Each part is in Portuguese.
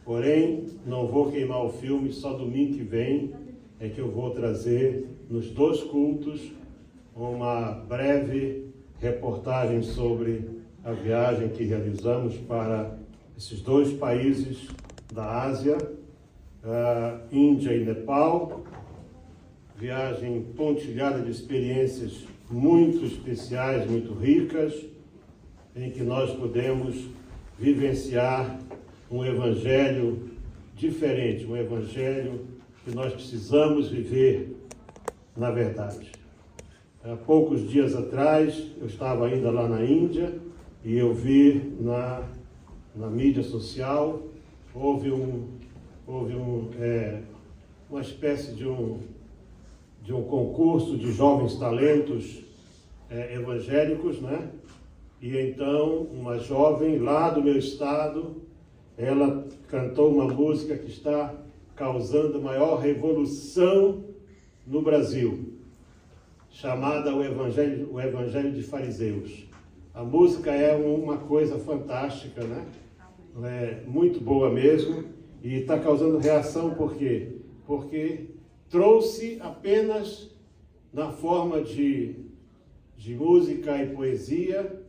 Porém, não vou queimar o filme, só domingo que vem é que eu vou trazer nos 2 cultos uma breve reportagem sobre a viagem que realizamos para esses 2 países da Ásia, Índia e Nepal. Viagem pontilhada de experiências muito especiais, muito ricas, em que nós podemos vivenciar um evangelho diferente, um evangelho que nós precisamos viver na verdade. Há poucos dias atrás, eu estava ainda lá na Índia e eu vi na mídia social, houve uma espécie de um concurso de jovens talentos evangélicos, né? E então, uma jovem lá do meu estado, ela cantou uma música que está causando a maior revolução no Brasil, chamada o Evangelho de Fariseus. A música é uma coisa fantástica, né? É muito boa mesmo, e está causando reação por quê? Porque trouxe apenas na forma de música e poesia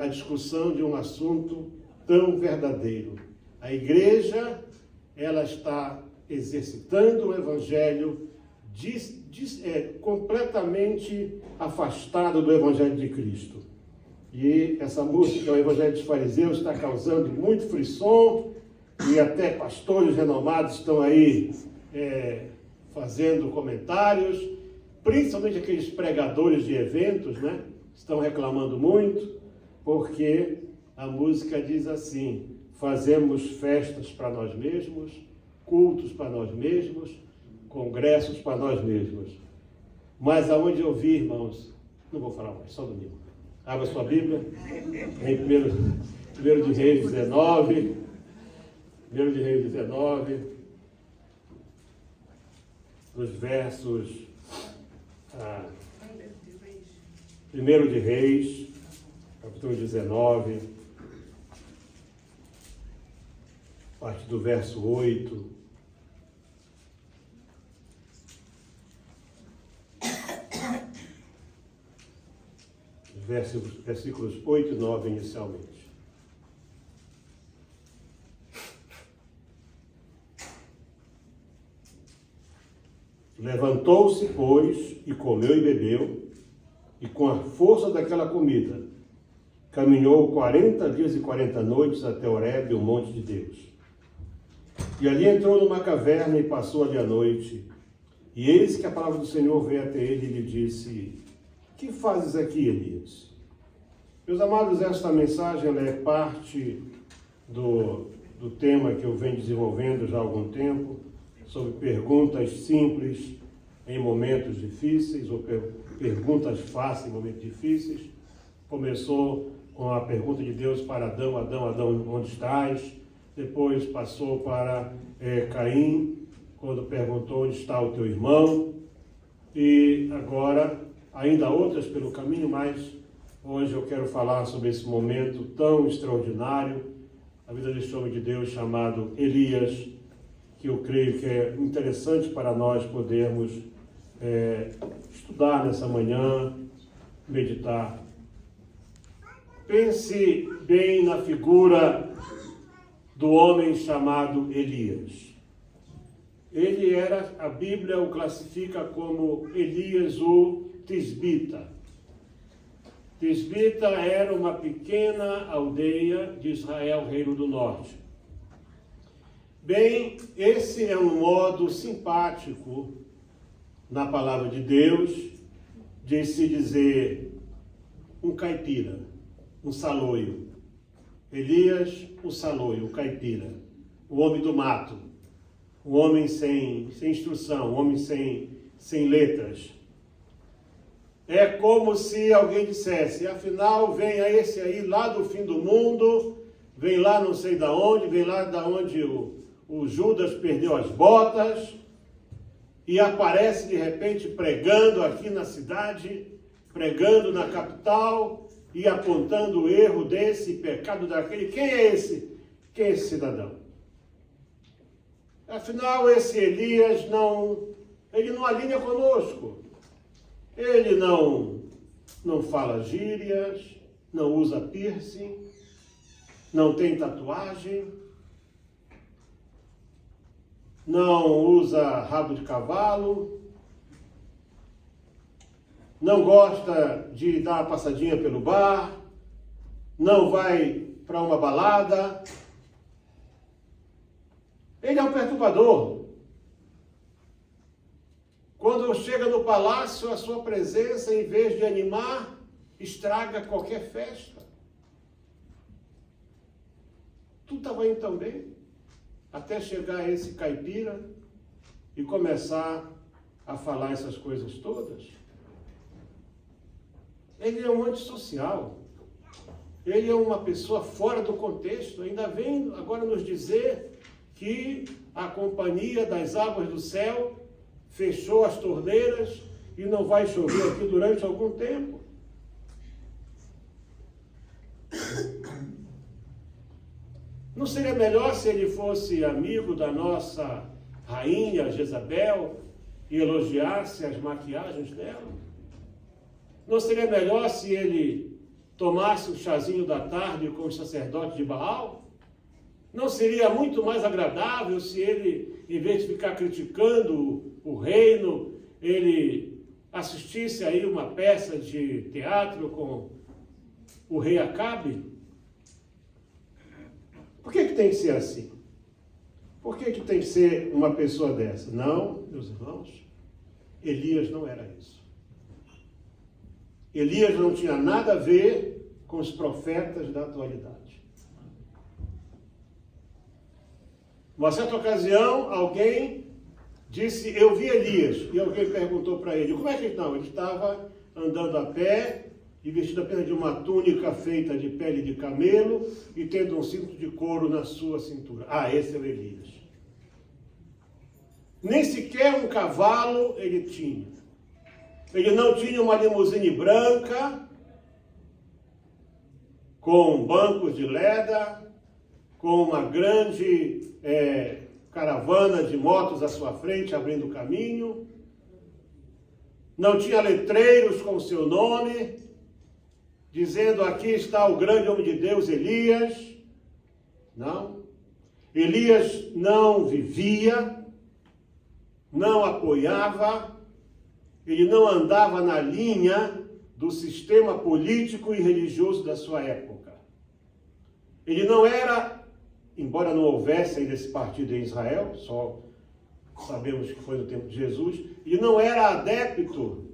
a discussão de um assunto tão verdadeiro. A igreja, ela está exercitando o evangelho completamente afastado do evangelho de Cristo. E essa música, o Evangelho dos Fariseus, está causando muito frisson, e até pastores renomados estão aí fazendo comentários, principalmente aqueles pregadores de eventos, né? Estão reclamando muito, porque a música diz assim: fazemos festas para nós mesmos, cultos para nós mesmos, congressos para nós mesmos. Mas aonde eu vi, irmãos, não vou falar mais, só domingo. Abra sua Bíblia, em 1 de Reis 19, 1 de Reis 19, nos versos 1 de Reis, capítulo 19, a partir do verso 8. Versículos 8 e 9 inicialmente. Levantou-se, pois, e comeu e bebeu, e com a força daquela comida, caminhou 40 dias e 40 noites até Horebe, o monte de Deus. E ali entrou numa caverna e passou ali a noite. E eis que a palavra do Senhor veio até ele e lhe disse: que fazes aqui, Elias? Meus amados, esta mensagem ela é parte do tema que eu venho desenvolvendo já há algum tempo, sobre perguntas simples em momentos difíceis, ou perguntas fáceis em momentos difíceis. Começou com a pergunta de Deus para Adão: Adão, Adão, onde estás? Depois passou para Caim, quando perguntou: onde está o teu irmão? E agora ainda outras pelo caminho, mas hoje eu quero falar sobre esse momento tão extraordinário, a vida deste homem de Deus chamado Elias, que eu creio que é interessante para nós podermos estudar nessa manhã, meditar. Pense bem na figura do homem chamado Elias. Ele a Bíblia o classifica como Elias o Tisbita. Tisbita era uma pequena aldeia de Israel, Reino do Norte. Bem, esse é um modo simpático na palavra de Deus de se dizer um caipira, um saloio. Elias, o saloio, o caipira, o homem do mato, o homem sem instrução, o homem sem letras. É como se alguém dissesse: afinal, vem esse aí lá do fim do mundo, vem lá não sei da onde, vem lá da onde o Judas perdeu as botas, e aparece de repente pregando aqui na cidade, pregando na capital, e apontando o erro desse, pecado daquele. Quem é esse? Quem é esse cidadão? Afinal, esse Elias ele não alinha conosco. Ele não fala gírias, não usa piercing, não tem tatuagem, não usa rabo de cavalo, não gosta de dar uma passadinha pelo bar, não vai para uma balada. Ele é um perturbador. Quando chega no palácio, a sua presença, em vez de animar, estraga qualquer festa. Tudo estava indo tão bem, até chegar esse caipira e começar a falar essas coisas todas. Ele é um antissocial. Ele é uma pessoa fora do contexto. Ainda vem agora nos dizer que a companhia das águas do céu fechou as torneiras e não vai chover aqui durante algum tempo. Não seria melhor se ele fosse amigo da nossa rainha Jezabel e elogiasse as maquiagens dela? Não seria melhor se ele tomasse o chazinho da tarde com os sacerdotes de Baal? Não seria muito mais agradável se ele, em vez de ficar criticando o reino, ele assistisse aí uma peça de teatro com o rei Acabe? Por que tem que ser assim? Por que tem que ser uma pessoa dessa? Não, meus irmãos, Elias não era isso. Elias não tinha nada a ver com os profetas da atualidade. Uma certa ocasião, alguém disse, eu vi Elias, e alguém perguntou para ele, como é que não? Ele estava andando a pé e vestido apenas de uma túnica feita de pele de camelo e tendo um cinto de couro na sua cintura. Ah, esse é o Elias. Nem sequer um cavalo ele tinha. Ele não tinha uma limusine branca, com bancos de leda, com uma grande caravana de motos à sua frente, abrindo o caminho. Não tinha letreiros com seu nome, dizendo, aqui está o grande homem de Deus, Elias. Não. Elias não vivia, não apoiava, ele não andava na linha do sistema político e religioso da sua época. Ele não era, embora não houvesse ainda esse partido em Israel, só sabemos que foi no tempo de Jesus, ele não era adepto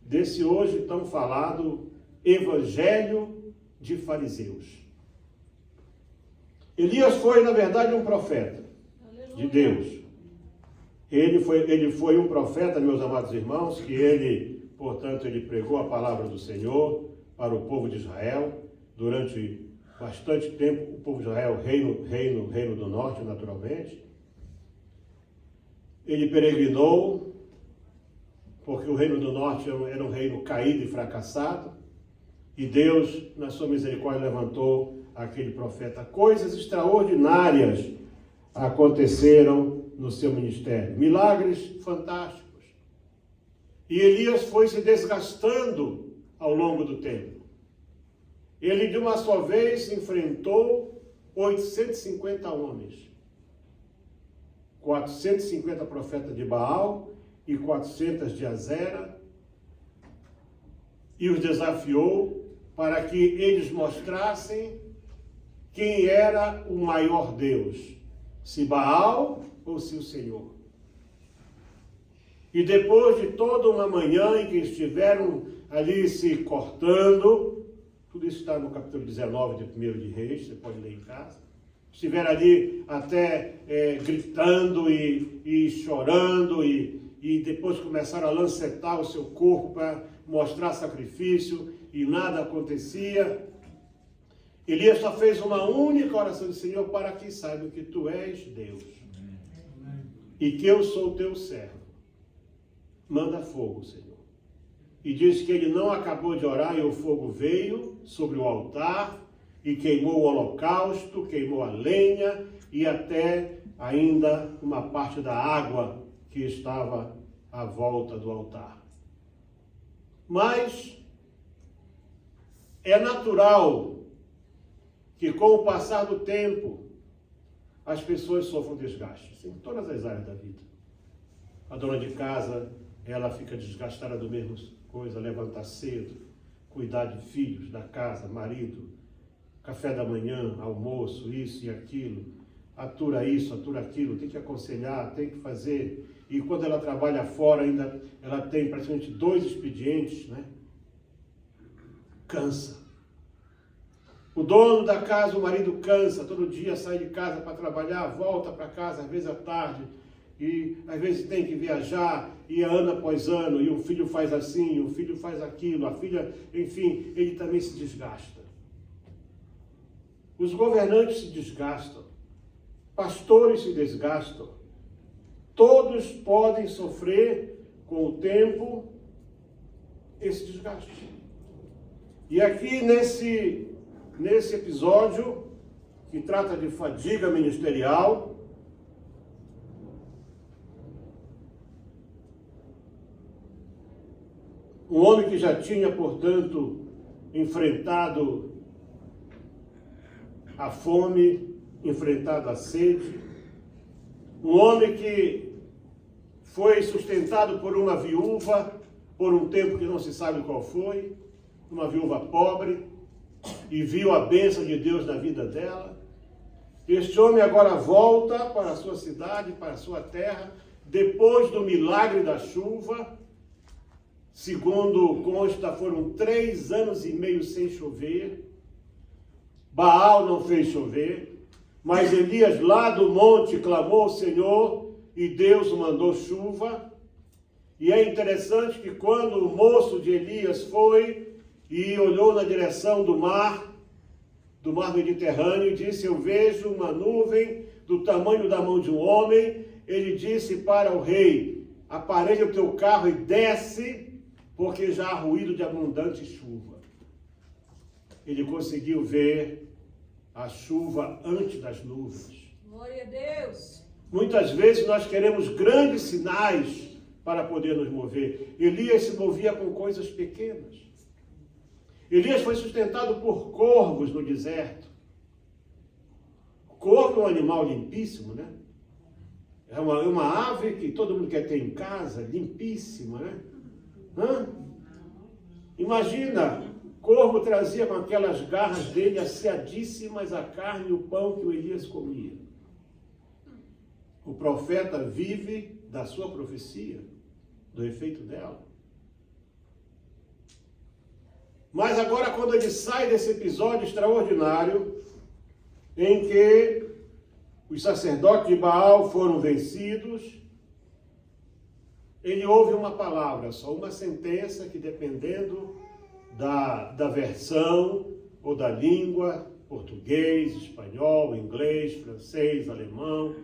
desse hoje tão falado evangelho de fariseus. Elias foi, na verdade, um profeta de Deus. Ele foi um profeta, meus amados irmãos, que portanto, ele pregou a palavra do Senhor para o povo de Israel. Durante bastante tempo, o povo de Israel, reino do norte, naturalmente. Ele peregrinou, porque o reino do norte era um reino caído e fracassado. E Deus, na sua misericórdia, levantou aquele profeta. Coisas extraordinárias aconteceram no seu ministério. Milagres fantásticos. E Elias foi se desgastando ao longo do tempo. Ele, de uma só vez, enfrentou 850 homens. 450 profetas de Baal e 400 de Azera. E os desafiou para que eles mostrassem quem era o maior Deus. Se Baal ou se o Senhor. E depois de toda uma manhã em que estiveram ali se cortando, tudo isso está no capítulo 19 de 1 de Reis, você pode ler em casa, estiveram ali até gritando e chorando e depois começaram a lancetar o seu corpo para mostrar sacrifício e nada acontecia. Elias só fez uma única oração de Senhor, para que saibam que tu és Deus e que eu sou teu servo. Manda fogo, Senhor. E diz que ele não acabou de orar e o fogo veio sobre o altar e queimou o holocausto, queimou a lenha e até ainda uma parte da água que estava à volta do altar. Mas é natural que com o passar do tempo as pessoas sofram desgastes em todas as áreas da vida. A dona de casa, ela fica desgastada do mesmo coisa, levantar cedo, cuidar de filhos, da casa, marido, café da manhã, almoço, isso e aquilo, atura isso, atura aquilo, tem que aconselhar, tem que fazer. E quando ela trabalha fora, ainda ela tem praticamente 2 expedientes, né? Cansa. O dono da casa, o marido cansa, todo dia sai de casa para trabalhar, volta para casa, às vezes à tarde, e às vezes tem que viajar, e ano após ano, e o filho faz assim, o filho faz aquilo, a filha, enfim, ele também se desgasta. Os governantes se desgastam, pastores se desgastam, todos podem sofrer com o tempo esse desgaste. E aqui nesse episódio, que trata de fadiga ministerial, um homem que já tinha, portanto, enfrentado a fome, enfrentado a sede, um homem que foi sustentado por uma viúva, por um tempo que não se sabe qual foi, uma viúva pobre, e viu a bênção de Deus na vida dela. Este homem agora volta para a sua cidade, para a sua terra, depois do milagre da chuva. Segundo consta, foram 3 anos e meio sem chover. Baal não fez chover, mas Elias lá do monte clamou ao Senhor e Deus mandou chuva. E é interessante que quando o moço de Elias foi e olhou na direção do mar Mediterrâneo, e disse: eu vejo uma nuvem do tamanho da mão de um homem. Ele disse para o rei: aparelha o teu carro e desce, porque já há ruído de abundante chuva. Ele conseguiu ver a chuva antes das nuvens. Glória a Deus! Muitas vezes nós queremos grandes sinais para poder nos mover. Elias se movia com coisas pequenas. Elias foi sustentado por corvos no deserto. O corvo é um animal limpíssimo, né? É uma ave que todo mundo quer ter em casa, limpíssima, né? Imagina, corvo trazia com aquelas garras dele aciadíssimas a carne e o pão que o Elias comia. O profeta vive da sua profecia, do efeito dela. Mas agora, quando ele sai desse episódio extraordinário, em que os sacerdotes de Baal foram vencidos, ele ouve uma palavra, só uma sentença que, dependendo da versão ou da língua, português, espanhol, inglês, francês, alemão,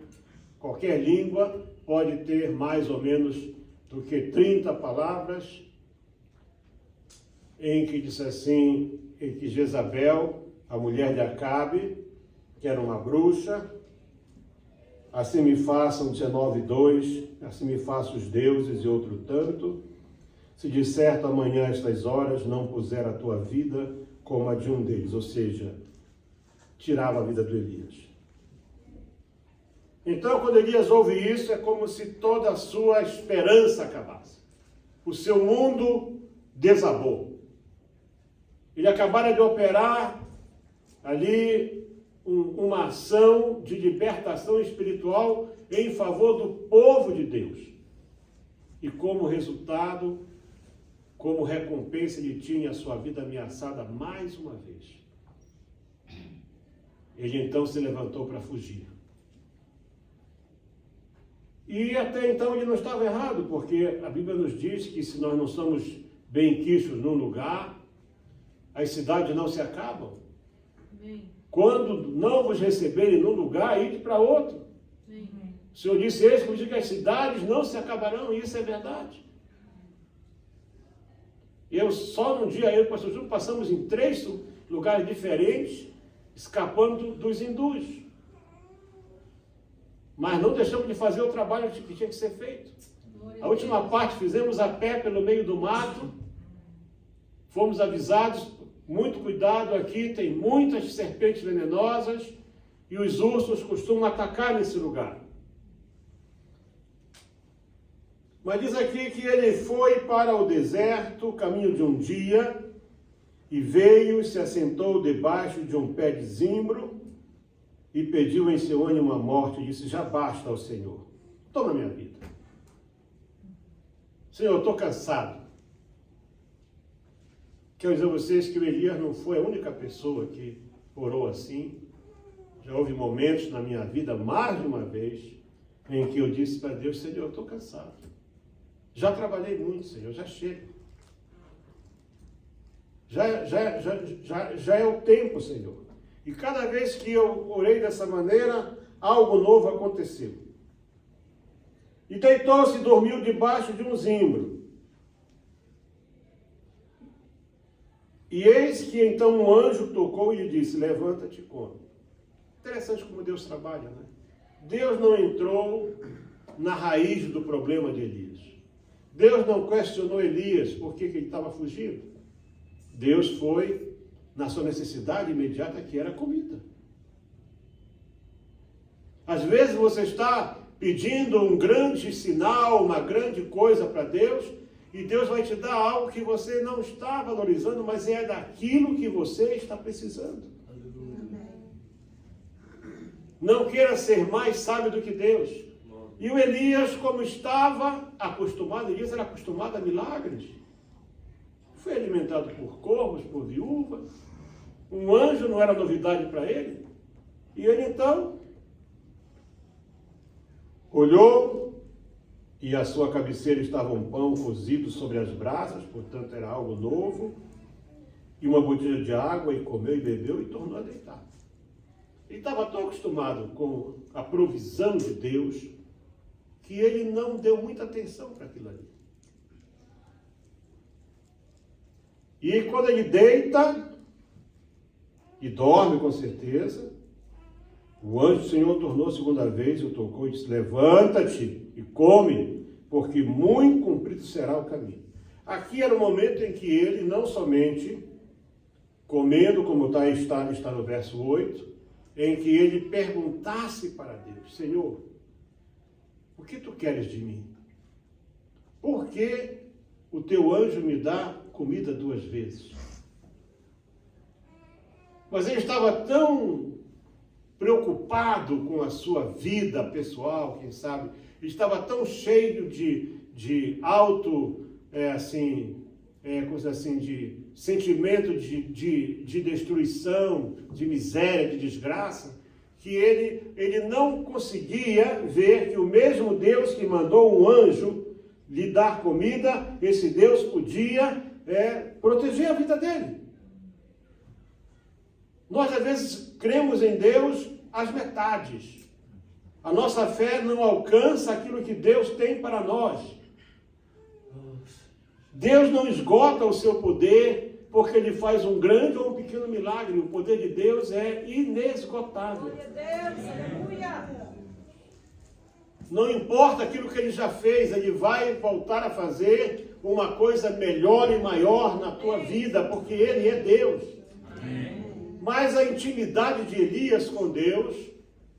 qualquer língua pode ter mais ou menos do que 30 palavras, em que diz assim, em que Jezabel, a mulher de Acabe, que era uma bruxa, assim me façam, 19:2, assim me façam os deuses e outro tanto, se de certo amanhã estas horas não puser a tua vida como a de um deles, ou seja, tirava a vida do Elias. Então, quando Elias ouve isso, é como se toda a sua esperança acabasse. O seu mundo desabou. Ele acabara de operar ali uma ação de libertação espiritual em favor do povo de Deus. E como resultado, como recompensa, ele tinha a sua vida ameaçada mais uma vez. Ele então se levantou para fugir. E até então ele não estava errado, porque a Bíblia nos diz que se nós não somos bem-quistos num lugar, as cidades não se acabam. Amém. Quando não vos receberem num lugar, ide para outro. Amém. O Senhor disse: eis que vos digo que as cidades não se acabarão, e isso é verdade. Só num dia, eu e o pastor Júlio, passamos em 3 lugares diferentes, escapando dos hindus. Mas não deixamos de fazer o trabalho que tinha que ser feito. A última parte fizemos a pé pelo meio do mato. Fomos avisados, muito cuidado aqui, tem muitas serpentes venenosas e os ursos costumam atacar nesse lugar. Mas diz aqui que ele foi para o deserto, caminho de um dia, e veio e se assentou debaixo de um pé de zimbro e pediu em seu ânimo a morte e disse: já basta ao Senhor, toma minha vida. Senhor, eu estou cansado. Quero dizer a vocês que o Elias não foi a única pessoa que orou assim. Já houve momentos na minha vida, mais de uma vez, em que eu disse para Deus: Senhor, eu estou cansado. Já trabalhei muito, Senhor, já chega. Já é o tempo, Senhor. E cada vez que eu orei dessa maneira, algo novo aconteceu. E deitou-se e dormiu debaixo de um zimbro. E eis que então um anjo tocou e lhe disse: levanta-te e come. Interessante como Deus trabalha, né? Deus não entrou na raiz do problema de Elias. Deus não questionou Elias por que ele estava fugindo. Deus foi na sua necessidade imediata, que era comida. Às vezes você está pedindo um grande sinal, uma grande coisa para Deus, e Deus vai te dar algo que você não está valorizando, mas é daquilo que você está precisando. Não queira ser mais sábio do que Deus. E o Elias, como estava acostumado, Elias era acostumado a milagres. Foi alimentado por corvos, por viúvas. Um anjo não era novidade para ele. E ele então olhou e à sua cabeceira estava um pão cozido sobre as brasas, portanto era algo novo, e uma botija de água, e comeu e bebeu e tornou a deitar. Ele estava tão acostumado com a provisão de Deus que ele não deu muita atenção para aquilo ali. E quando ele deita e dorme com certeza, o anjo do Senhor tornou segunda vez, o tocou e disse: levanta-te e come, porque muito comprido será o caminho. Aqui era o momento em que ele não somente comendo, como está no verso 8, em que ele perguntasse para Deus: Senhor, o que tu queres de mim? Por que o teu anjo me dá comida 2 vezes? Mas ele estava tão preocupado com a sua vida pessoal, quem sabe, ele estava tão cheio de de sentimento de destruição, de miséria, de desgraça, que ele não conseguia ver que o mesmo Deus que mandou um anjo lhe dar comida, esse Deus podia proteger a vida dele. Nós, às vezes, cremos em Deus às metades. A nossa fé não alcança aquilo que Deus tem para nós. Deus não esgota o seu poder porque ele faz um grande ou um pequeno milagre. O poder de Deus é inesgotável. Glória a Deus, aleluia. Não importa aquilo que ele já fez, ele vai voltar a fazer uma coisa melhor e maior na tua vida, porque ele é Deus. Amém. Mas a intimidade de Elias com Deus,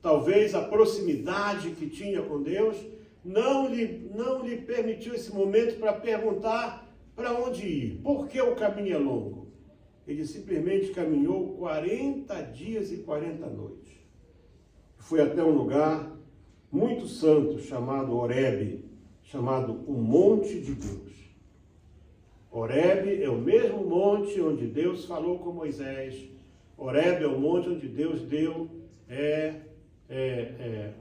talvez a proximidade que tinha com Deus, não lhe permitiu esse momento para perguntar para onde ir. Por que o caminho é longo? Ele simplesmente caminhou 40 dias e 40 noites. Foi até um lugar muito santo, chamado Horebe, chamado o Monte de Deus. Horebe é o mesmo monte onde Deus falou com Moisés. Horebe é o monte onde Deus deu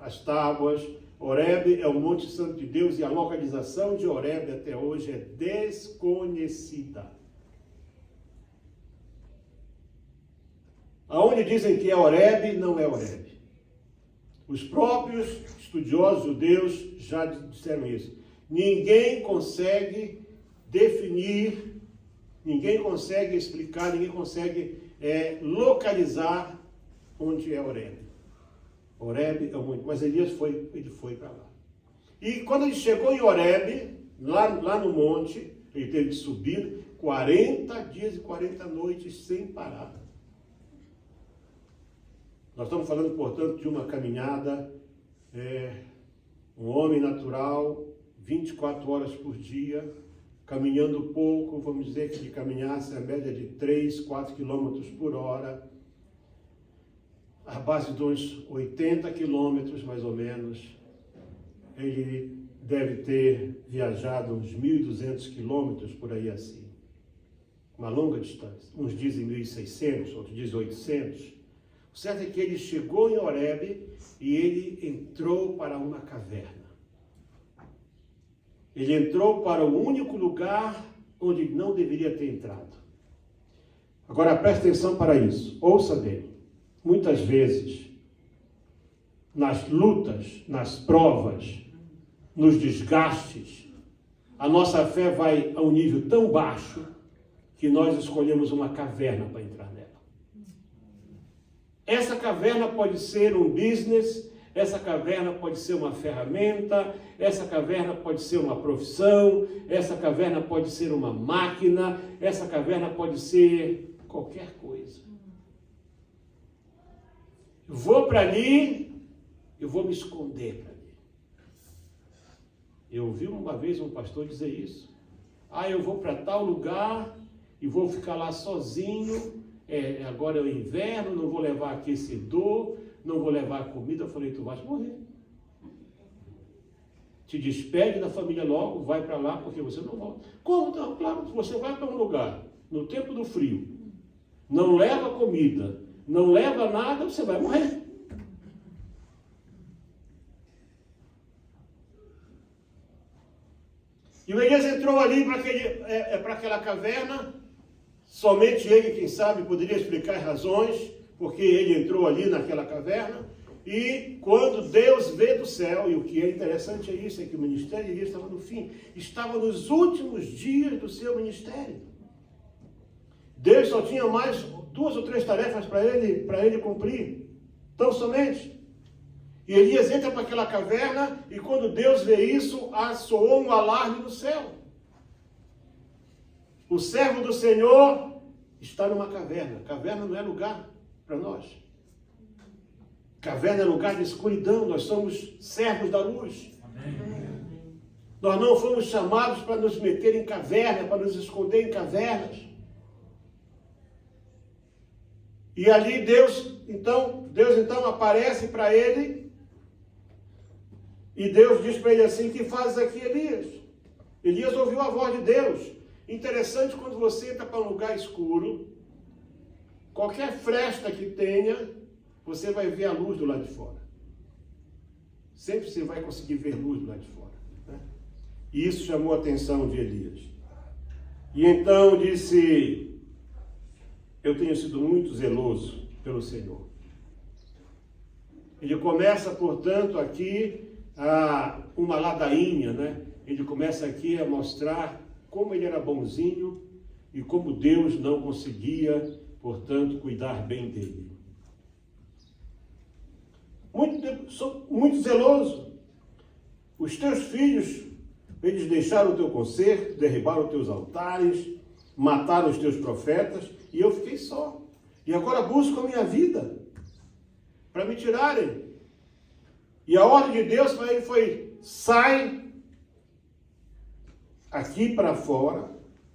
as tábuas. Horebe é o Monte Santo de Deus e a localização de Horebe até hoje é desconhecida. Aonde dizem que é Horebe, não é Horebe. Os próprios estudiosos judeus já disseram isso. Ninguém consegue definir, ninguém consegue explicar, ninguém consegue localizar onde é Horebe. Horebe é o monte, mas ele foi para lá. E quando ele chegou em Horebe, lá no monte, ele teve que subir 40 dias e 40 noites sem parar. Nós estamos falando, portanto, de uma caminhada, um homem natural, 24 horas por dia, caminhando pouco, vamos dizer que ele caminhasse a média de 3, 4 quilômetros por hora, à base de uns 80 quilômetros, mais ou menos. Ele deve ter viajado uns 1.200 quilômetros, por aí assim. Uma longa distância. Uns dizem 1.600, outros dizem 800. O certo é que ele chegou em Horebe e ele entrou para uma caverna. Ele entrou para o único lugar onde ele não deveria ter entrado. Agora preste atenção para isso. Ouça bem. Muitas vezes, nas lutas, nas provas, nos desgastes, a nossa fé vai a um nível tão baixo que nós escolhemos uma caverna para entrar nela. Essa caverna pode ser um business, essa caverna pode ser uma ferramenta, essa caverna pode ser uma profissão, essa caverna pode ser uma máquina, essa caverna pode ser qualquer coisa. Eu vou para ali, eu vou me esconder para ali. Eu ouvi uma vez um pastor dizer isso. Eu vou para tal lugar e vou ficar lá sozinho. Agora é o inverno, não vou levar aquecedor, não vou levar comida. Eu falei, tu vais morrer. Te despede da família logo, vai para lá porque você não volta. Como? Não, claro, você vai para um lugar, no tempo do frio, não leva comida, não leva nada, você vai morrer. E o Elias entrou ali para aquela caverna, somente ele, quem sabe, poderia explicar as razões, porque ele entrou ali naquela caverna, e quando Deus vê do céu, e o que é interessante é isso, é que o ministério de Elias estava no fim, estava nos últimos dias do seu ministério. Deus só tinha mais 2 ou 3 tarefas para ele cumprir, tão somente. E Elias entra para aquela caverna e quando Deus vê isso, soou um alarme no céu. O servo do Senhor está numa caverna. Caverna não é lugar para nós. Caverna é lugar de escuridão. Nós somos servos da luz. Amém. Nós não fomos chamados para nos meter em caverna, para nos esconder em cavernas. E ali Deus então aparece para ele. E Deus diz para ele assim, o que fazes aqui, Elias? Elias ouviu a voz de Deus. Interessante, quando você entra para um lugar escuro, qualquer fresta que tenha, você vai ver a luz do lado de fora. Sempre você vai conseguir ver luz do lado de fora. Né? E isso chamou a atenção de Elias. E então disse, eu tenho sido muito zeloso pelo Senhor. Ele começa, portanto, aqui uma ladainha, né? Ele começa aqui a mostrar como ele era bonzinho e como Deus não conseguia, portanto, cuidar bem dele. Sou muito zeloso. Os teus filhos, eles deixaram o teu concerto, derribaram os teus altares, mataram os teus profetas, e eu fiquei só. E agora busco a minha vida para me tirarem. E a ordem de Deus para ele foi, sai aqui para fora,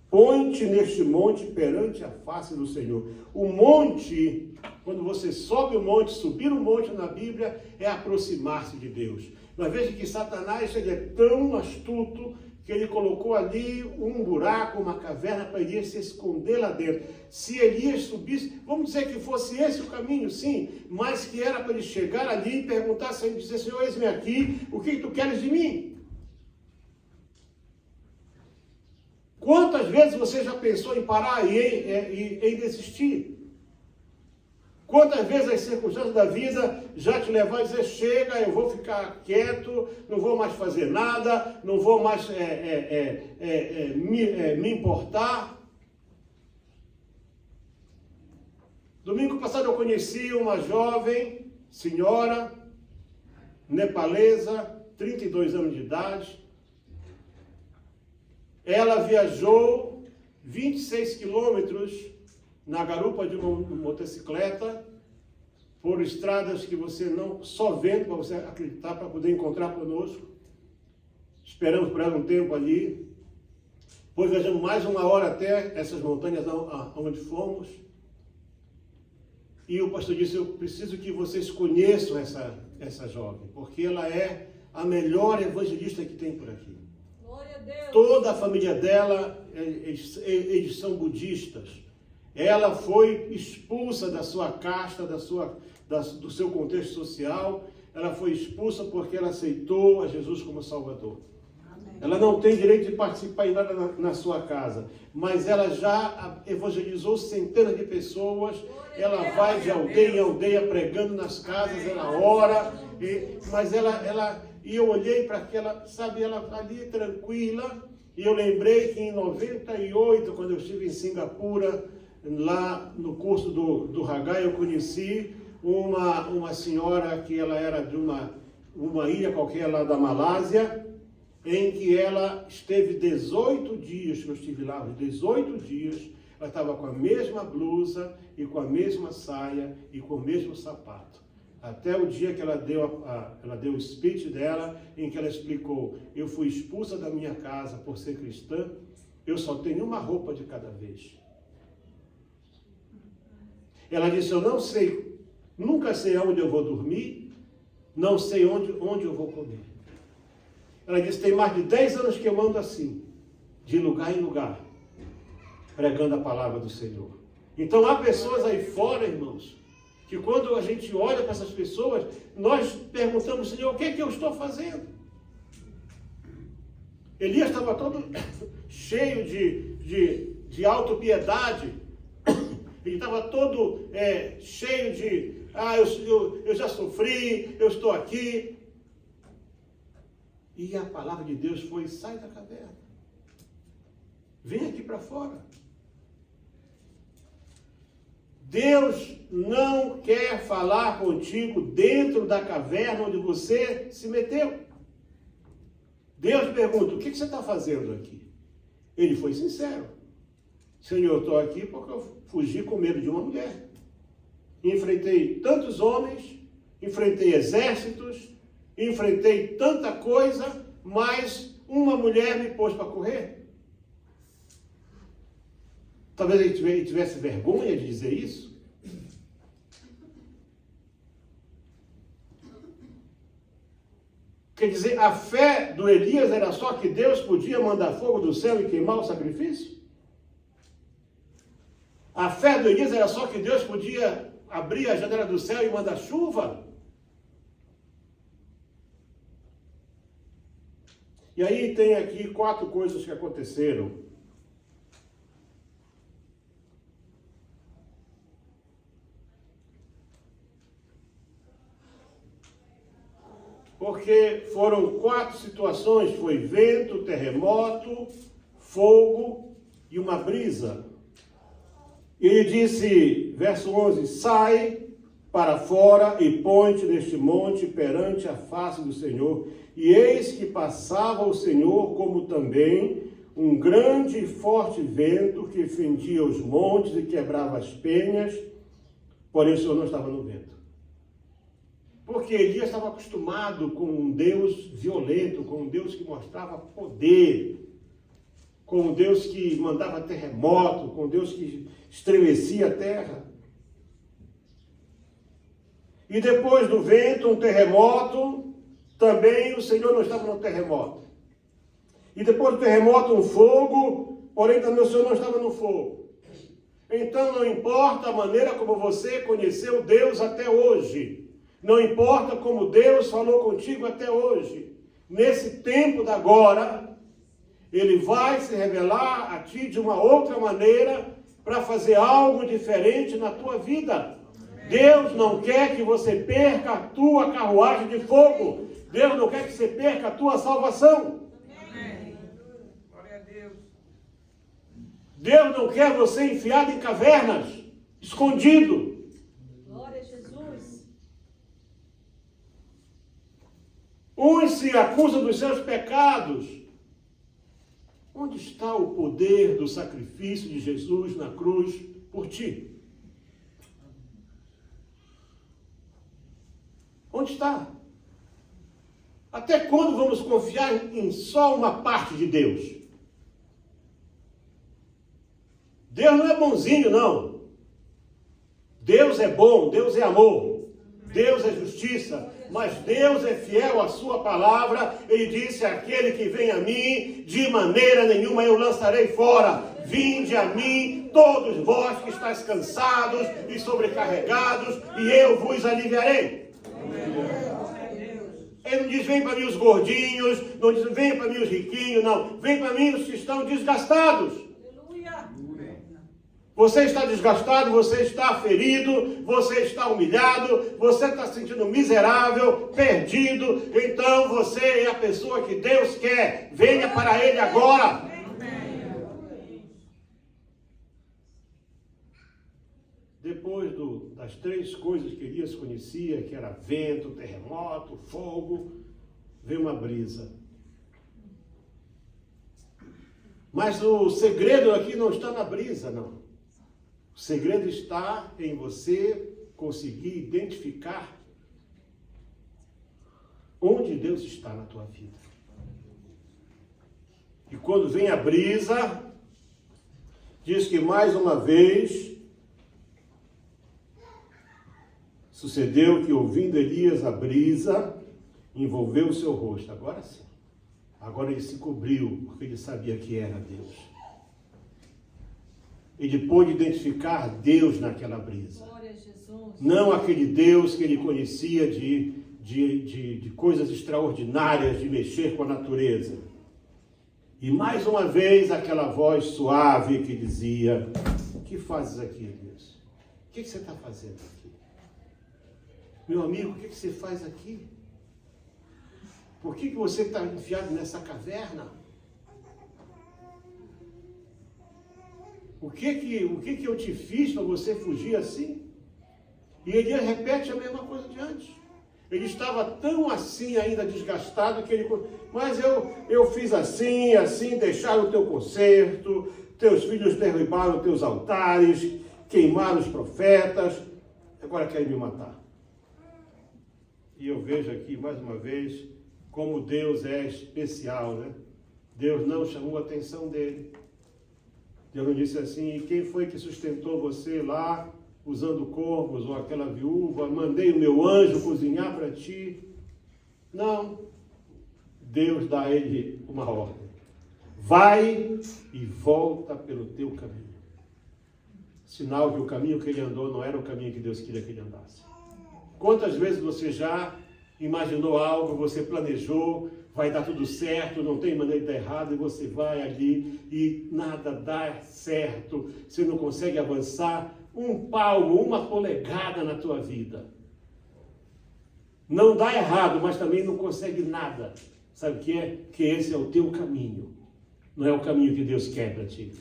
põe-te neste monte perante a face do Senhor. O monte, quando você sobe o monte, subir o monte na Bíblia, é aproximar-se de Deus. Mas veja que Satanás, ele é tão astuto que ele colocou ali um buraco, uma caverna para Elias se esconder lá dentro. Se Elias subisse, vamos dizer que fosse esse o caminho, sim, mas que era para ele chegar ali e perguntar se ele dizer, Senhor, eis-me aqui, o que tu queres de mim? Quantas vezes você já pensou em parar e em desistir? Quantas vezes as circunstâncias da vida já te levaram a dizer, chega, eu vou ficar quieto, não vou mais fazer nada, não vou mais me importar. Domingo passado eu conheci uma jovem senhora nepalesa, 32 anos de idade. Ela viajou 26 quilômetros na garupa de uma motocicleta por estradas que você não, só vendo para você acreditar, para poder encontrar conosco. Esperamos por ela um tempo ali. Depois viajamos mais uma hora até essas montanhas onde fomos. E o pastor disse, eu preciso que vocês conheçam essa jovem, porque ela é a melhor evangelista que tem por aqui. Glória a Deus. Toda a família dela, eles são budistas. Ela foi expulsa da sua casta, do seu contexto social. Ela foi expulsa porque ela aceitou a Jesus como Salvador. Amém. Ela não tem direito de participar em nada na sua casa, mas ela já evangelizou centenas de pessoas. Ela vai de aldeia em aldeia pregando nas casas, ela ora, mas e eu olhei para aquela, sabe, ela ali tranquila, e eu lembrei que em 98, quando eu estive em Singapura, lá no curso do Haggai, eu conheci uma senhora que ela era de uma ilha qualquer lá da Malásia, em que ela esteve 18 dias, que eu estive lá, 18 dias, ela estava com a mesma blusa e com a mesma saia e com o mesmo sapato. Até o dia que ela deu o speech dela, em que ela explicou, eu fui expulsa da minha casa por ser cristã, eu só tenho uma roupa de cada vez. Ela disse, eu não sei, nunca sei onde eu vou dormir, não sei onde eu vou comer. Ela disse, tem mais de 10 anos que eu ando assim, de lugar em lugar, pregando a palavra do Senhor. Então há pessoas aí fora, irmãos, que quando a gente olha para essas pessoas, nós perguntamos, Senhor, o que é que eu estou fazendo? Elias estava todo cheio de autopiedade, ele estava todo cheio de, eu já sofri, eu estou aqui. E a palavra de Deus foi, sai da caverna, vem aqui para fora. Deus não quer falar contigo dentro da caverna onde você se meteu. Deus pergunta, o que você está fazendo aqui? Ele foi sincero. Senhor, eu estou aqui porque eu fugi com medo de uma mulher. Enfrentei tantos homens, enfrentei exércitos, enfrentei tanta coisa, mas uma mulher me pôs para correr. Talvez ele tivesse vergonha de dizer isso. Quer dizer, a fé do Elias era só que Deus podia mandar fogo do céu e queimar o sacrifício? A fé do Elias era só que Deus podia abrir a janela do céu e mandar chuva? E aí tem aqui 4 coisas que aconteceram. Porque foram 4 situações, foi vento, terremoto, fogo e uma brisa. E ele disse, verso 11, sai para fora e põe-te neste monte perante a face do Senhor. E eis que passava o Senhor como também um grande e forte vento que fendia os montes e quebrava as penhas, porém o Senhor não estava no vento. Porque Elias estava acostumado com um Deus violento, com um Deus que mostrava poder, com um Deus que mandava terremoto, com um Deus que estremecia a terra. E depois do vento, um terremoto, também o Senhor não estava no terremoto. E depois do terremoto, um fogo, porém também o Senhor não estava no fogo. Então não importa a maneira como você conheceu Deus até hoje, não importa como Deus falou contigo até hoje, nesse tempo da agora, Ele vai se revelar a ti de uma outra maneira para fazer algo diferente na tua vida. Deus não quer que você perca a tua carruagem de fogo. Deus não quer que você perca a tua salvação. Amém. Glória a Deus. Deus não quer você enfiado em cavernas. escondido. Glória a Jesus. Uns se acusam dos seus pecados. Onde está o poder do sacrifício de Jesus na cruz por ti? Onde está? Até quando vamos confiar em só uma parte de Deus? Deus não é bonzinho, não. Deus é bom, Deus é amor, Deus é justiça, mas Deus é fiel à sua palavra. Ele disse: aquele que vem a mim, de maneira nenhuma eu lançarei fora. Vinde a mim, todos vós que estáis cansados e sobrecarregados, e eu vos aliviarei. Ele não diz: vem para mim os gordinhos, não diz: vem para mim os riquinhos, não. Vem para mim os que estão desgastados. Você está desgastado, você está ferido, você está humilhado, você está se sentindo miserável, perdido. Então você é a pessoa que Deus quer. Venha para Ele agora. Depois das três coisas que Elias conhecia, que era vento, terremoto, fogo, veio uma brisa. Mas o segredo aqui não está na brisa, não. O segredo está em você conseguir identificar onde Deus está na tua vida. E quando vem a brisa, diz que mais uma vez sucedeu que, ouvindo Elias a brisa, envolveu o seu rosto. Agora sim. Agora ele se cobriu, porque ele sabia que era Deus. Ele pôde identificar Deus naquela brisa. Glória a Jesus. Não aquele Deus que ele conhecia de coisas extraordinárias, de mexer com a natureza. E mais uma vez aquela voz suave que dizia: o que fazes aqui, Elias? O que você está fazendo aqui? Meu amigo, o que você faz aqui? Por que você está enfiado nessa caverna? O que eu te fiz para você fugir assim? E ele repete a mesma coisa de antes. Ele estava tão assim ainda desgastado que ele... Mas eu fiz assim, deixaram o teu conserto, teus filhos derribaram os teus altares, queimaram os profetas, agora querem me matar. E eu vejo aqui mais uma vez como Deus é especial, né? Deus não chamou a atenção dele. Deus não disse assim: e quem foi que sustentou você lá, usando corvos, ou aquela viúva? Mandei o meu anjo cozinhar para ti. Não. Deus dá a ele uma ordem: vai e volta pelo teu caminho. Sinal que o caminho que ele andou não era o caminho que Deus queria que ele andasse. Quantas vezes você já imaginou algo, você planejou, vai dar tudo certo, não tem maneira de dar errado, e você vai ali e nada dá certo, você não consegue avançar um palmo, uma polegada na tua vida. Não dá errado, mas também não consegue nada. Sabe o que é? Que esse é o teu caminho, não é o caminho que Deus quer para ti.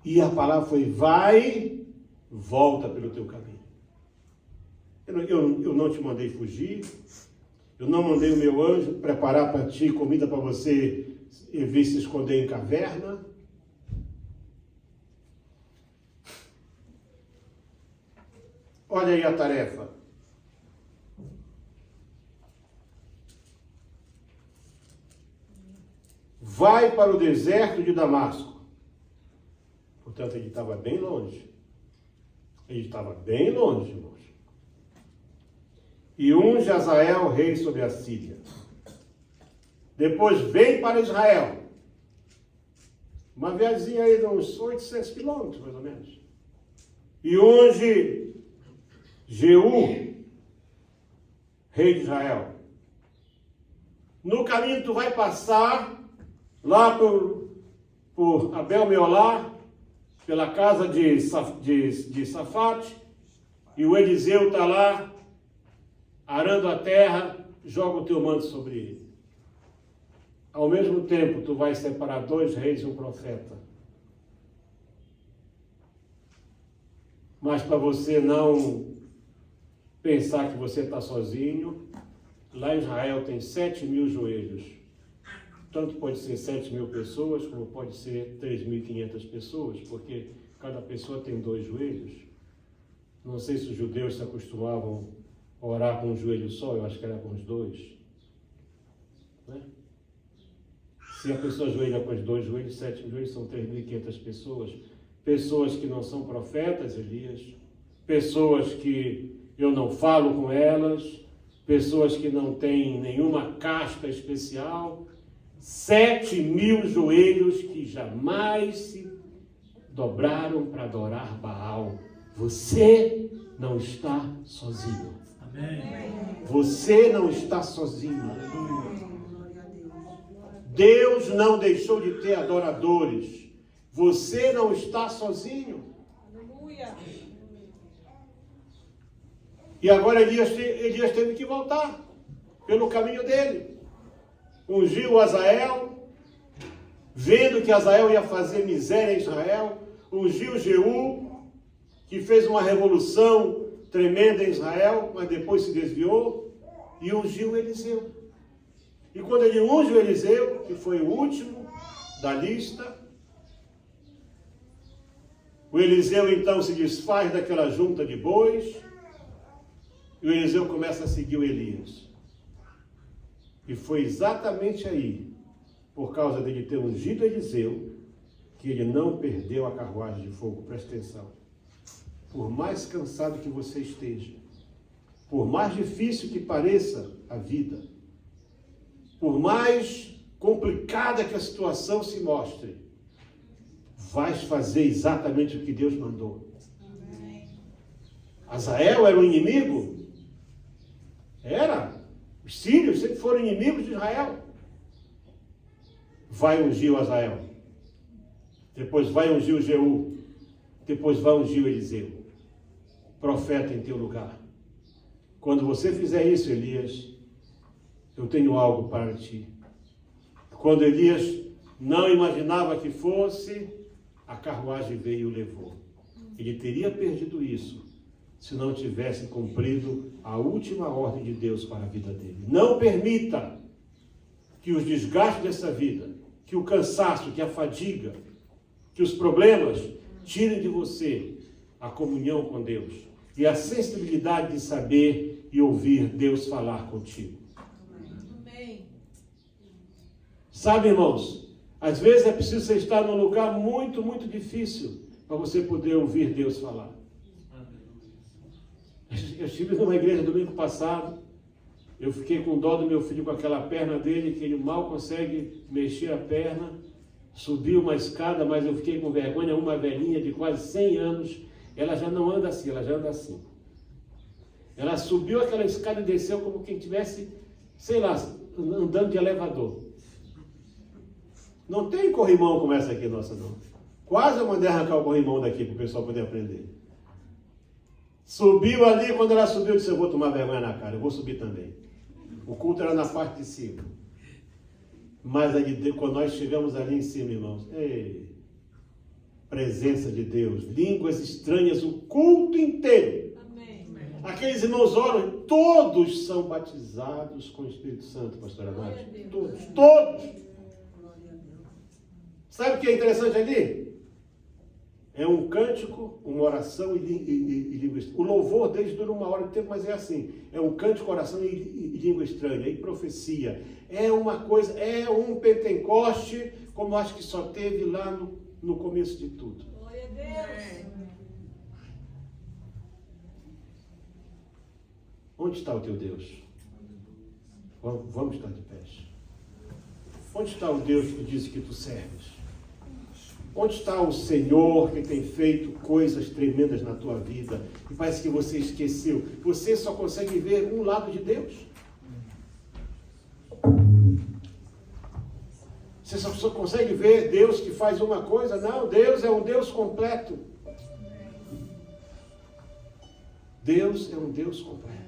E a palavra foi: vai, volta pelo teu caminho. Eu não te mandei fugir, eu não mandei o meu anjo preparar para ti comida para você vir se esconder em caverna. Olha aí a tarefa. Vai para o deserto de Damasco. Portanto, ele estava bem longe. Ele estava bem longe, irmãos. E unge Hazael rei sobre a Síria. Depois vem para Israel. Uma viagem aí de uns 800 quilômetros, mais ou menos. E unge Jeú, rei de Israel. No caminho tu vai passar lá por Abel-Meolá, pela casa de Safate, e o Eliseu está lá arando a terra, joga o teu manto sobre ele. Ao mesmo tempo, tu vais separar 2 reis e um profeta. Mas para você não pensar que você está sozinho, lá em Israel tem 7.000 joelhos. Tanto pode ser 7.000 pessoas, como pode ser 3.500 pessoas, porque cada pessoa tem 2 joelhos. Não sei se os judeus se acostumavam a orar com um joelho só, eu acho que era com os 2. Né? Se a pessoa ajoelha com os 2 joelhos, 7 joelhos, são 3.500 pessoas. Pessoas que não são profetas, Elias. Pessoas que eu não falo com elas. Pessoas que não têm nenhuma casta especial. 7.000 joelhos que jamais se dobraram para adorar Baal. Você não está sozinho. Amém. Você não está sozinho. Deus não deixou de ter adoradores. Você não está sozinho. Aleluia. E agora Elias teve que voltar pelo caminho dele. Ungiu Azael, vendo que Azael ia fazer miséria em Israel. Ungiu Jeú, que fez uma revolução tremenda em Israel, mas depois se desviou. E ungiu Eliseu. E quando ele unge o Eliseu, que foi o último da lista, o Eliseu então se desfaz daquela junta de bois, e o Eliseu começa a seguir o Elias. E foi exatamente aí, por causa dele ter ungido Eliseu, que ele não perdeu a carruagem de fogo. Presta atenção. Por mais cansado que você esteja, por mais difícil que pareça a vida, por mais complicada que a situação se mostre, vais fazer exatamente o que Deus mandou. Amém. Azael era o inimigo? Era. Os sírios sempre foram inimigos de Israel. Vai ungir o Azael. Depois vai ungir o Jeú. Depois vai ungir o Eliseu. Profeta em teu lugar. Quando você fizer isso, Elias, eu tenho algo para ti. Quando Elias não imaginava que fosse, a carruagem veio e o levou. Ele teria perdido isso se não tivesse cumprido a última ordem de Deus para a vida dele. Não permita que os desgastes dessa vida, que o cansaço, que a fadiga, que os problemas tirem de você a comunhão com Deus e a sensibilidade de saber e ouvir Deus falar contigo. Amém. Sabe, irmãos, às vezes é preciso você estar num lugar muito, muito difícil para você poder ouvir Deus falar. Eu estive numa igreja domingo passado, eu fiquei com dó do meu filho com aquela perna dele, que ele mal consegue mexer a perna, subiu uma escada, mas eu fiquei com vergonha, uma velhinha de quase 100 anos, ela já não anda assim, ela já anda assim. Ela subiu aquela escada e desceu como quem tivesse, sei lá, andando de elevador. Não tem corrimão como essa aqui, nossa, não. Quase eu mandei arrancar o corrimão daqui para o pessoal poder aprender. Subiu ali, quando ela subiu, eu disse, eu vou tomar vergonha na cara, eu vou subir também. O culto era na parte de cima. Mas ali, quando nós chegamos ali em cima, irmãos, ei, presença de Deus, línguas estranhas, o culto inteiro. Amém. Aqueles irmãos oram, todos são batizados com o Espírito Santo, pastora Glória Nádia. a Deus. Todos, todos. Sabe o que é interessante ali? É um cântico, uma oração e língua estranha. O louvor deles dura 1 hora de tempo, mas é assim. É um cântico, oração e língua estranha, e profecia. É uma coisa, é um Pentecoste, como acho que só teve lá no começo de tudo. Glória a Deus. Onde está o teu Deus? Vamos estar de pé. Onde está o Deus que disse que tu serves? Onde está o Senhor que tem feito coisas tremendas na tua vida? E parece que você esqueceu. Você só consegue ver um lado de Deus. Você só consegue ver Deus que faz uma coisa. Não, Deus é um Deus completo. Deus é um Deus completo.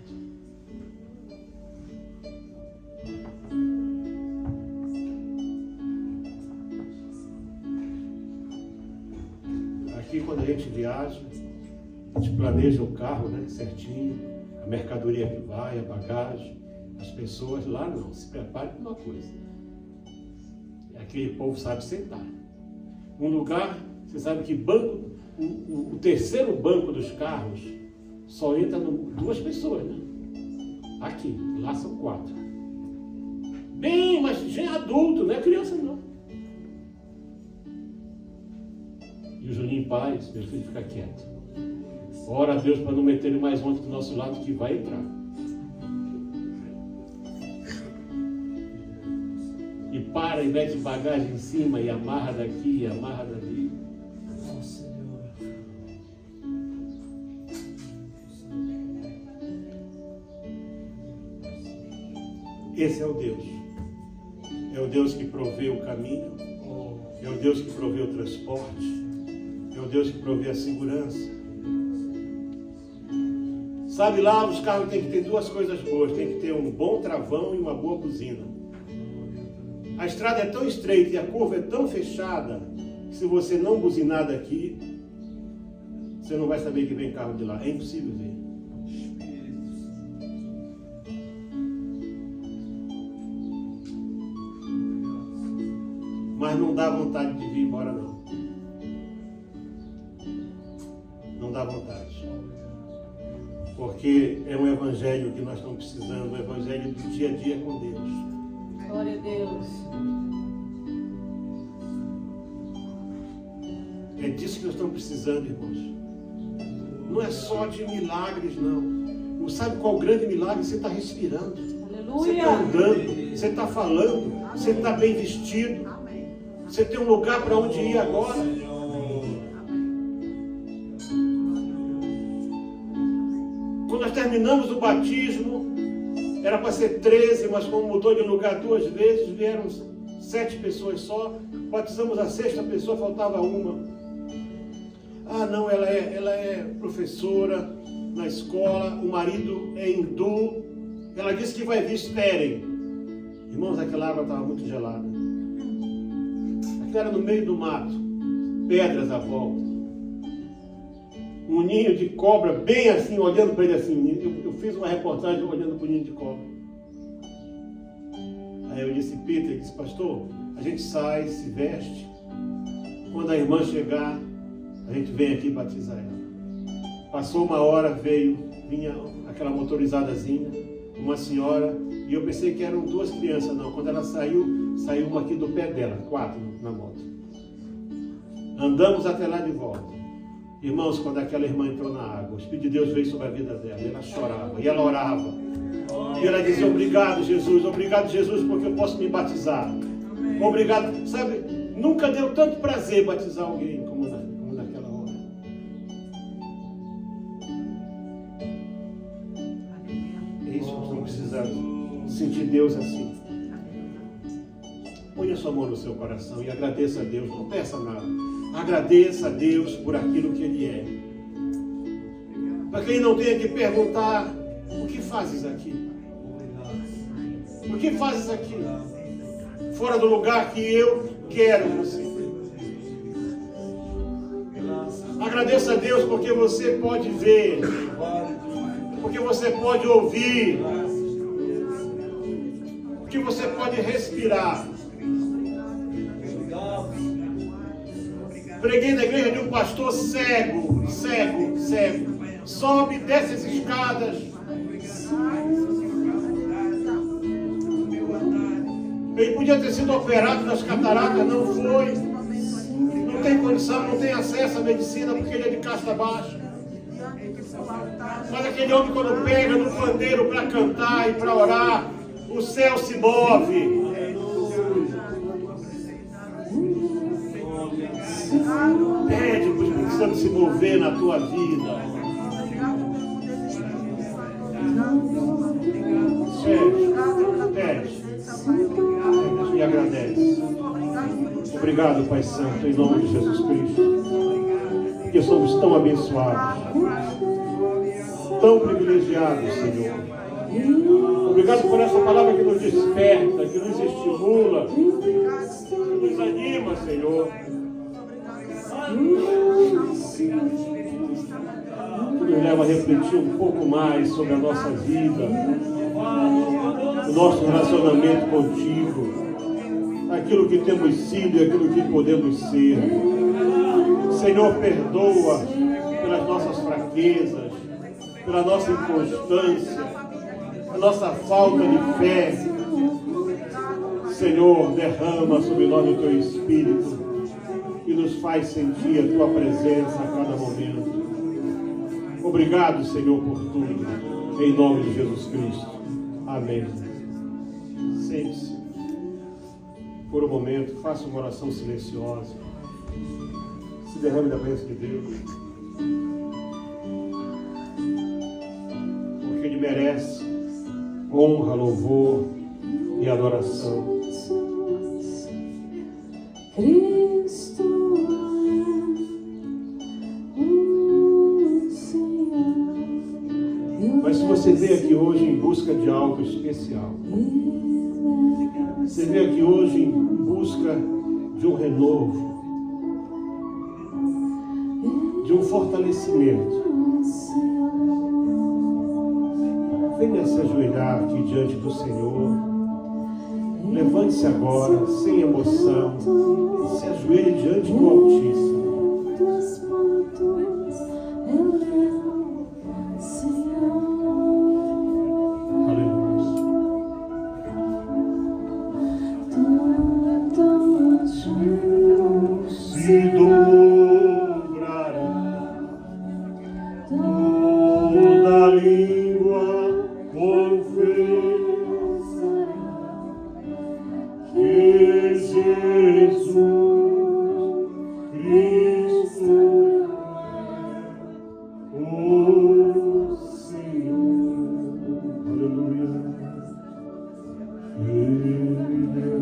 Aqui, quando a gente viaja, A gente planeja o carro, né, certinho, a mercadoria que vai, a bagagem, as pessoas. Lá não, se prepare para uma coisa. Aquele povo sabe sentar. Um lugar, você sabe que banco, o terceiro banco dos carros só entra 2 pessoas, né? Aqui, lá são 4. Bem, mas já é adulto, não é criança não. E o Juninho Paz, meu filho, fica quieto. Ora a Deus para não meter ele mais longe do nosso lado, que vai entrar. E para e mete bagagem em cima e amarra daqui e amarra dali. Esse é o Deus. É o Deus que provê o caminho. É o Deus que provê o transporte. É o Deus que provê a segurança. Sabe, lá os carros têm que ter 2 coisas boas. Tem que ter um bom travão e uma boa buzina. A estrada é tão estreita e a curva é tão fechada que se você não buzinar daqui, você não vai saber que vem carro de lá. É impossível ver. Mas não dá vontade de vir embora, não. Não dá vontade. Porque é um evangelho que nós estamos precisando, um evangelho do dia a dia com Deus. Glória a Deus. É disso que nós estamos precisando, irmãos. Não é só de milagres, não. Não sabe qual grande milagre? Você está respirando. Você está Aleluia. andando. Você está falando. Você está bem vestido. Você tem um lugar para onde ir agora. Quando nós terminamos o batismo, era para ser 13, mas como mudou de lugar 2 vezes, vieram 7 pessoas só. Batizamos a 6ª pessoa, faltava uma. Ah, não, ela é professora na escola, o marido é hindu. Ela disse que vai vir, esperem. Irmãos, aquela água estava muito gelada. Aquilo era no meio do mato, pedras à volta. Um ninho de cobra, bem assim, olhando para ele assim. Eu fiz uma reportagem olhando para o ninho de cobra. Aí eu disse, Peter, ele disse, pastor, a gente sai, se veste. Quando a irmã chegar, a gente vem aqui batizar ela. Passou 1 hora, vinha aquela motorizadazinha, uma senhora, e eu pensei que eram 2 crianças, não. Quando ela saiu uma aqui do pé dela, 4 na moto. Andamos até lá de volta. Irmãos, quando aquela irmã entrou na água, o Espírito de Deus veio sobre a vida dela, e ela chorava, e ela orava. E ela dizia, obrigado Jesus, porque eu posso me batizar. Obrigado, sabe, nunca deu tanto prazer batizar alguém como naquela hora. É isso que nós estamos precisando, sentir Deus assim. Põe a sua mão no seu coração e agradeça a Deus, não peça nada. Agradeça a Deus por aquilo que Ele é. Para que Ele não tenha que perguntar, o que fazes aqui? O que fazes aqui? Fora do lugar que eu quero você. Agradeça a Deus porque você pode ver, porque você pode ouvir, porque você pode respirar. Preguei na igreja de um pastor cego. Sobe, desce as escadas. Ele podia ter sido operado das cataratas, não foi. Não tem condição, não tem acesso à medicina porque ele é de casta baixa. Mas aquele homem, quando pega no pandeiro para cantar e para orar, o céu se move. Pede para o Espírito Santo se mover na tua vida. Pede. E agradece. Obrigado, Pai Santo, em nome de Jesus Cristo. Porque somos tão abençoados, tão privilegiados, Senhor. Obrigado por essa palavra que nos desperta, que nos estimula, que nos anima, Senhor. ela refletir um pouco mais sobre a nossa vida, o nosso relacionamento contigo, aquilo que temos sido e aquilo que podemos ser. Senhor, perdoa pelas nossas fraquezas, pela nossa inconstância, a nossa falta de fé. Senhor, derrama sobre nós o Teu Espírito e nos faz sentir a Tua presença a cada momento. Obrigado, Senhor, por tudo, em nome de Jesus Cristo. Amém. Sente-se por um momento, faça uma oração silenciosa, se derrame da bênção de Deus, porque Ele merece honra, louvor e adoração. Cristo Mas se você veio aqui hoje em busca de algo especial, você veio aqui hoje em busca de um renovo, de um fortalecimento, venha se ajoelhar aqui diante do Senhor. Levante-se agora, sem emoção, se ajoelhe diante do Altíssimo. Se dobrará toda língua confessará que Jesus Cristo é o Senhor. Aleluia. Ele é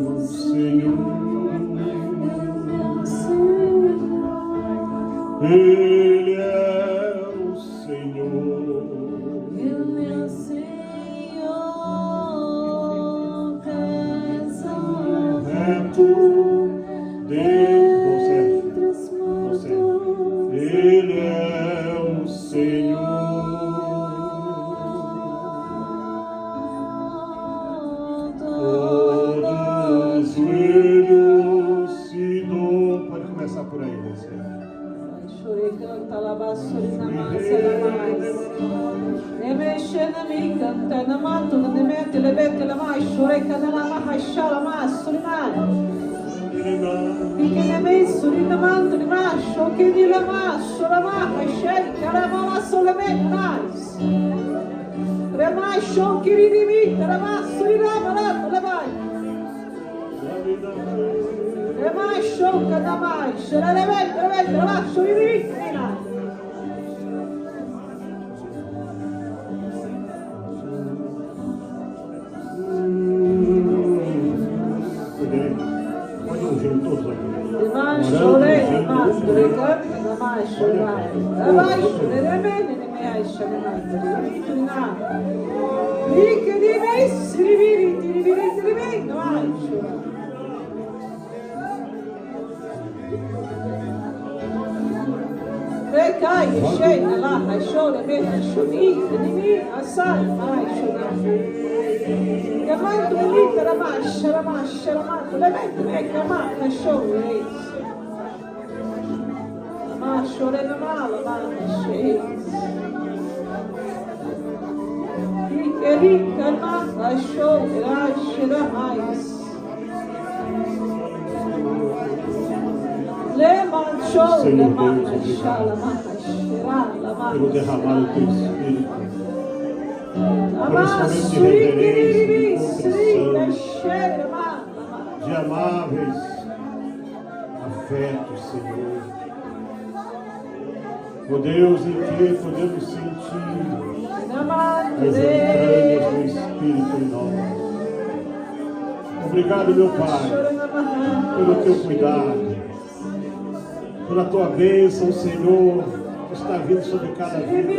o Senhor. Ele é o Senhor. Ele é o Senhor, Reto dentro você. Ele é o Senhor. Todos os joelhos se dobram. Pode começar por aí, você. Chorei, canta, labassuri, namassa, namais. Nemeshena mi canta, namato, nemete, lebete, lamai. Chorei, canta, lamaha, shalamassuri, namai. Piquenemei, suri, namanto, limacho, que de lamacho, lamaha, shei, caramala, solemei, namais. Remacho, kirinimi, caramassuri, namalato, lamai. Remacho, canamai, shalalemet, lemet, lamacho, iri, namai. Pode ungir todos aqui. Pelo derramar do Teu Espírito, por esse momento de reverência, de contrição, de amáveis afetos, Senhor. Ó Deus, em que podemos sentir as entranhas do Espírito em nós. Obrigado, meu Pai, pelo Teu cuidado, pela Tua bênção, Senhor, que está vindo sobre cada vida.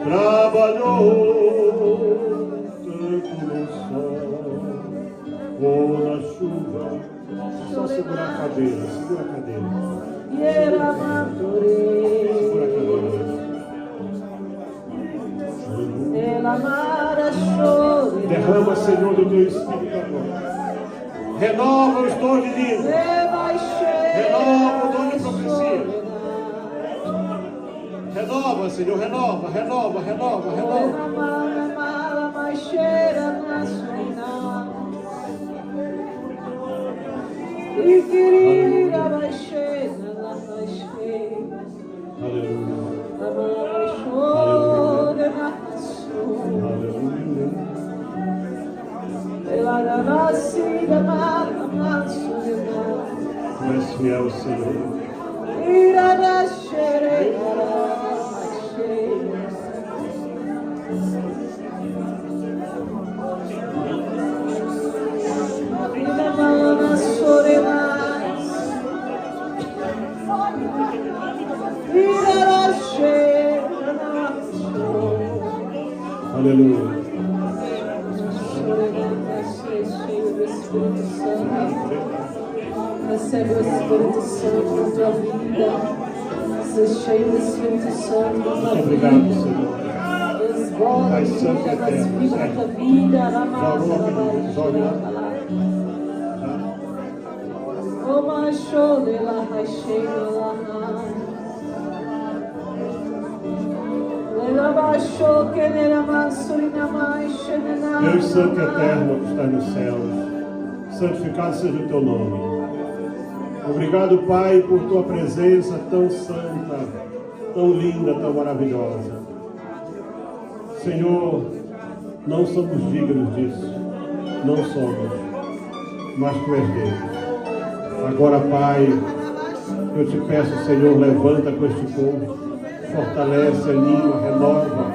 Trabalhou tanto no sol ou na chuva. Só segura a cadeira, segura a cadeira. Segura a cadeira. Derrama, Senhor, do teu Espírito agora. Renova os dons de língua. Renova o dom de profecia. Renova, Senhor, renova. Tu és fiel, Senhor. Aleluia. Recebe o Espírito Santo na tua vida. Seja cheio do Espírito Santo na tua vida. Obrigado, Senhor. Esgola tudo das vidas da tua vida. Deus Santo e Eterno que está nos céus, santificado seja o teu nome. Obrigado, Pai, por tua presença tão santa, tão linda, tão maravilhosa. Senhor, não somos dignos disso, não somos, mas tu és Deus. Agora, Pai, eu te peço, Senhor, levanta com este povo, fortalece, anima, renova,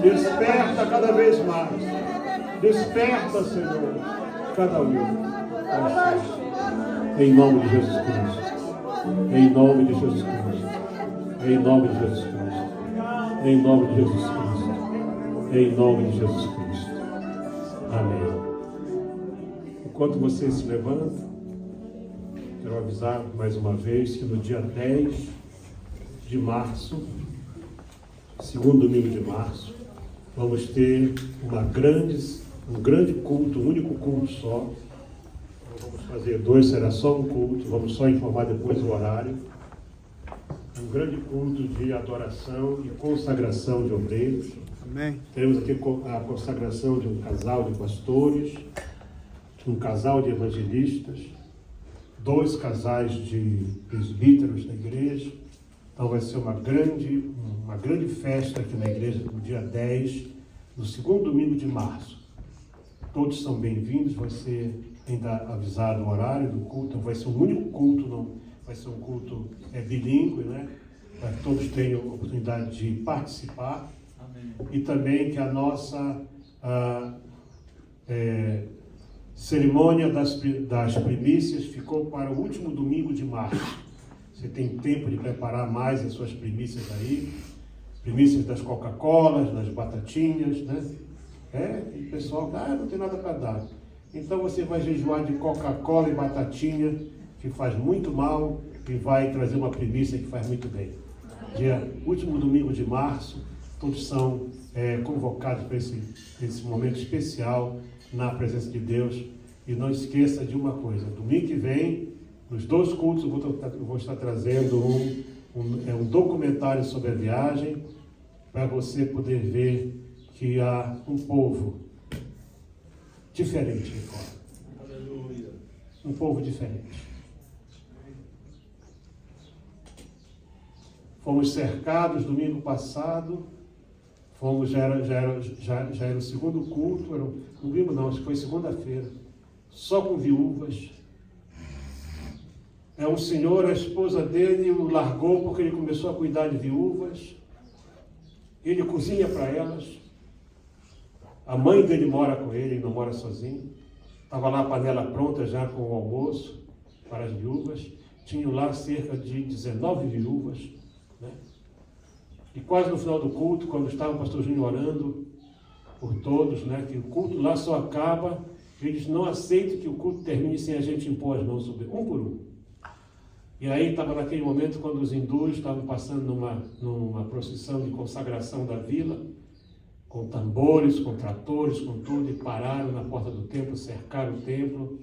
desperta cada vez mais, desperta, Senhor, cada um, em nome de Jesus Cristo, em nome de Jesus Cristo, em nome de Jesus Cristo, em nome de Jesus Cristo, em nome de Jesus Cristo, amém. Enquanto você se levanta, quero avisar mais uma vez que no dia 10 de março, segundo domingo de março, vamos ter um grande culto, um único culto só. Não vamos fazer dois, será só um culto, vamos só informar depois o horário. Um grande culto de adoração e consagração de obreiros. Amém. Temos aqui a consagração de um casal de pastores, um casal de evangelistas, 2 casais de presbíteros da igreja. Então vai ser uma grande festa aqui na igreja no dia 10, no segundo domingo de março. Todos são bem-vindos, vai ser ainda avisado o horário do culto, vai ser um único culto, não vai ser um culto bilíngue, né? Para que todos tenham a oportunidade de participar. Amém. E também que a nossa cerimônia das primícias ficou para o último domingo de março. Você tem tempo de preparar mais as suas primícias aí, primícias das Coca-Colas, das batatinhas, né? E o pessoal, não tem nada para dar. Então você vai jejuar de Coca-Cola e batatinha, que faz muito mal, e vai trazer uma primícia que faz muito bem. Último domingo de março, todos são convocados para esse momento especial na presença de Deus. E não esqueça de uma coisa, domingo que vem, nos 2 cultos, eu vou estar trazendo um documentário sobre a viagem, para você poder ver que há um povo diferente aí fora. Aleluia. Um povo diferente. Fomos cercados domingo passado, já era o segundo culto, domingo não, acho que foi segunda-feira, só com viúvas. Um senhor, a esposa dele o largou porque ele começou a cuidar de viúvas. Ele cozinha para elas. A mãe dele mora com ele não mora sozinho. Estava lá a panela pronta já com o almoço para as viúvas. tinham lá cerca de 19 viúvas, né? E quase no final do culto, quando estava o pastor Júnior orando por todos, né, que o culto lá só acaba, eles não aceitam que o culto termine sem a gente impor as mãos sobre um por um. E aí estava naquele momento quando os hindus estavam passando numa procissão de consagração da vila, com tambores, com tratores, com tudo, e pararam na porta do templo, cercaram o templo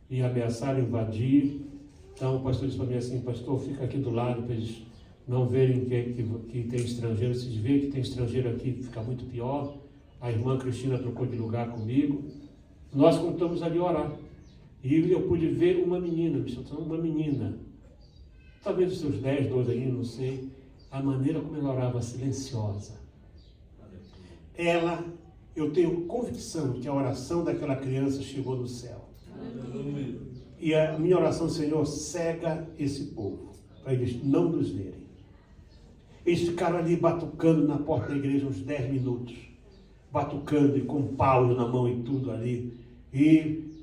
e ameaçaram invadir. Então o pastor disse para mim assim: pastor, fica aqui do lado para eles não verem que tem estrangeiro. Se vê que tem estrangeiro aqui, fica muito pior. A irmã Cristina trocou de lugar comigo. Nós começamos ali a orar. E eu pude ver uma menina, talvez os seus 10, 12 anos, não sei, a maneira como ela orava, silenciosa. Eu tenho convicção que a oração daquela criança chegou no céu. E a minha oração, Senhor, cega esse povo, para eles não nos verem. Eles ficaram ali batucando na porta da igreja uns 10 minutos, batucando e com paus na mão e tudo ali. E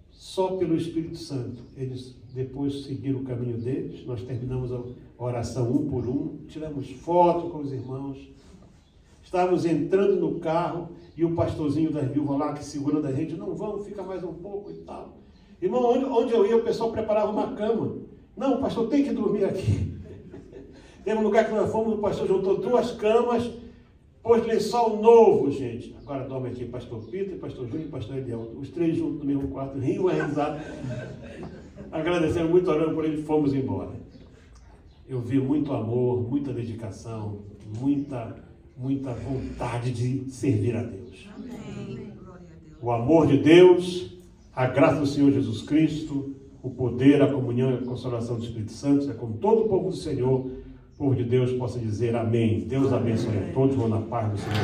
só pelo Espírito Santo, eles depois seguiram o caminho deles. Nós terminamos a oração um por um, tiramos foto com os irmãos. Estávamos entrando no carro e o pastorzinho das viúvas lá, que segurando a gente: não vamos, fica mais um pouco e tal. Irmão, onde eu ia, o pessoal preparava uma cama. Não, o pastor tem que dormir aqui. Teve um lugar que nós fomos, o pastor juntou 2 camas, pôs lençol novo, gente. Agora dorme aqui pastor Peter, pastor Júnior e pastor Eliel. Os 3 juntos no mesmo quarto, riam a risada. Agradecendo muito, orando por ele, fomos embora. Eu vi muito amor, muita dedicação, muita vontade de servir a Deus. Amém. O amor de Deus, a graça do Senhor Jesus Cristo, o poder, a comunhão e a consolação do Espírito Santo, é com todo o povo do Senhor, o povo de Deus possa dizer amém. Deus abençoe a todos, vão na paz do Senhor.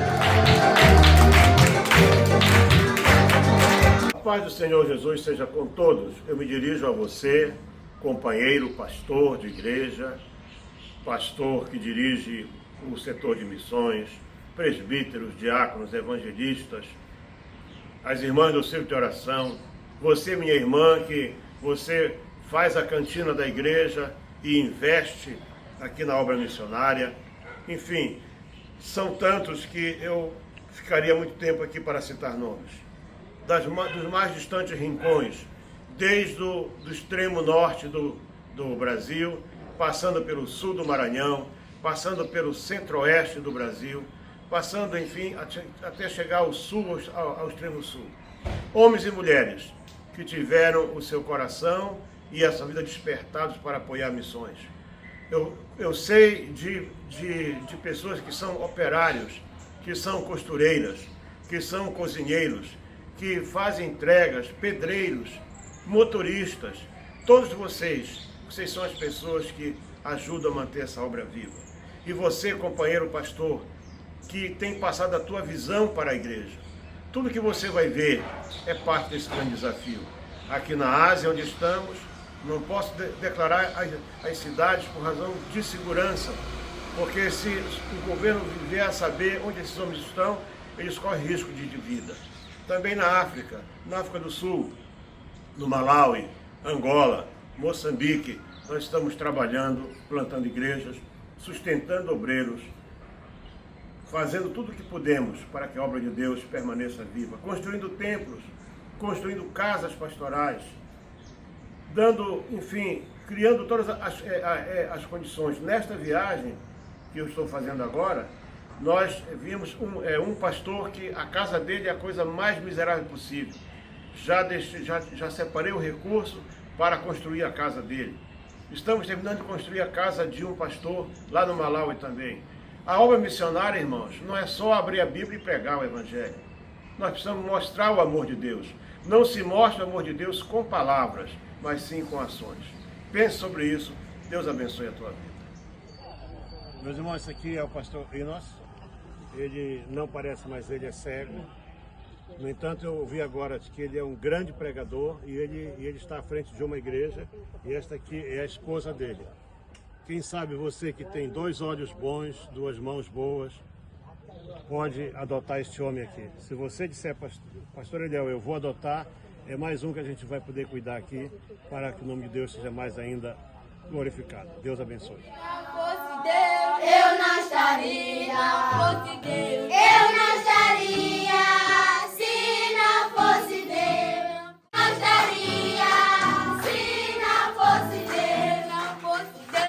A paz do Senhor Jesus seja com todos. Eu me dirijo a você, companheiro, pastor de igreja, pastor que dirige o setor de missões, presbíteros, diáconos, evangelistas, as irmãs do círculo de oração, você, minha irmã, que você faz a cantina da igreja e investe aqui na obra missionária. Enfim, são tantos que eu ficaria muito tempo aqui para citar nomes. Dos mais distantes rincões, desde o extremo norte do Brasil, passando pelo sul do Maranhão, passando pelo centro-oeste do Brasil, passando, enfim, até chegar ao sul, ao extremo sul. Homens e mulheres que tiveram o seu coração e a sua vida despertados para apoiar missões. Eu sei de pessoas que são operários, que são costureiras, que são cozinheiros, que fazem entregas, pedreiros, motoristas. Todos vocês são as pessoas que ajudam a manter essa obra viva. E você, companheiro pastor, que tem passado a tua visão para a igreja. Tudo que você vai ver é parte desse grande desafio. Aqui na Ásia, onde estamos, não posso declarar as cidades por razão de segurança, porque se o governo vier a saber onde esses homens estão, eles correm risco de vida. Também na África do Sul, no Malawi, Angola, Moçambique, nós estamos trabalhando, plantando igrejas, sustentando obreiros, fazendo tudo o que podemos para que a obra de Deus permaneça viva, construindo templos, construindo casas pastorais, dando, enfim, criando todas as condições. Nesta viagem que eu estou fazendo agora, nós vimos um pastor que a casa dele é a coisa mais miserável possível. Já separei o recurso para construir a casa dele. Estamos terminando de construir a casa de um pastor lá no Malawi também. A obra missionária, irmãos, não é só abrir a Bíblia e pregar o Evangelho. Nós precisamos mostrar o amor de Deus. Não se mostra o amor de Deus com palavras, mas sim com ações. Pense sobre isso. Deus abençoe a tua vida. Meus irmãos, esse aqui é o pastor Enos. Ele não parece, mas ele é cego. No entanto, eu ouvi agora que ele é um grande pregador e ele está à frente de uma igreja, e esta aqui é a esposa dele. Quem sabe você que tem 2 olhos bons, 2 mãos boas, pode adotar este homem aqui. Se você disser, pastor Eliel, eu vou adotar, é mais um que a gente vai poder cuidar aqui para que o nome de Deus seja mais ainda glorificado. Deus abençoe. Se não fosse Deus, eu não estaria.